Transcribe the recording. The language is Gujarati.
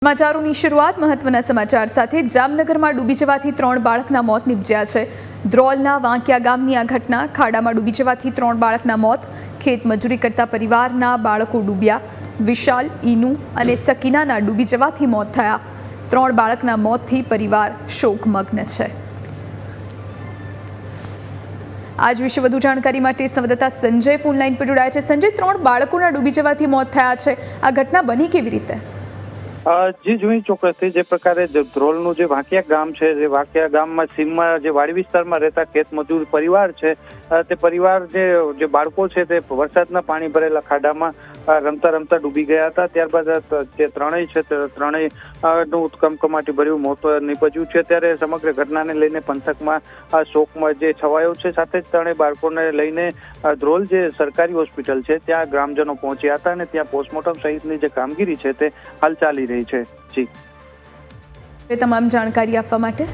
સમાચારોની શરૂઆત મહત્વના સમાચાર સાથે જામનગરમાં ડૂબી જવાથી 3 બાળકના મોત નિપજ્યા છે। ધ્રોલના વાંકિયા ગામની આ ઘટના ખાડામાં ડૂબી જવાથી 3 બાળકના મોત, ખેત મજૂરી કરતા પરિવારના બાળકો ડૂબ્યા। વિશાલ, ઈનુ અને સકીનાના ડૂબી જવાથી મોત થયા। 3 બાળકના મોતથી પરિવાર શોકમગ્ન છે। આજ વિશે વધુ જાણકારી માટે સંવાદદાતા સંજય ફોન લાઈન પર જોડાયા છે। સંજય, 3 બાળકોના ડૂબી જવાથી મોત થયા છે, આ ઘટના બની કેવી રીતે? જી જોઈ ચોક્કસથી જે પ્રકારે ધ્રોલનું જે વાંકિયા ગામ છે, જે વાંકિયા ગામમાં સીમમાં જે વાડી વિસ્તારમાં રહેતા ખેત મજૂર પરિવાર છે, તે પરિવાર જે બાળકો છે તે વરસાદના પાણી ભરેલા ખાડામાં રમતા રમતા ડૂબી ગયા હતા। ત્યારબાદ જે ત્રણેય છે તે ત્રણેયનું કમકમાટી ભર્યું મોત નીપજ્યું છે। ત્યારે સમગ્ર ઘટનાને લઈને પંથકમાં શોકમાં જે છવાયો છે। સાથે જ ત્રણેય બાળકોને લઈને ધ્રોલ જે સરકારી હોસ્પિટલ છે ત્યાં ગ્રામજનો પહોંચ્યા હતા અને ત્યાં પોસ્ટમોર્ટમ સહિતની જે કામગીરી છે તે હાલ ચાલી રહી છે। જી, તમામ જાણકારી આપવા માટે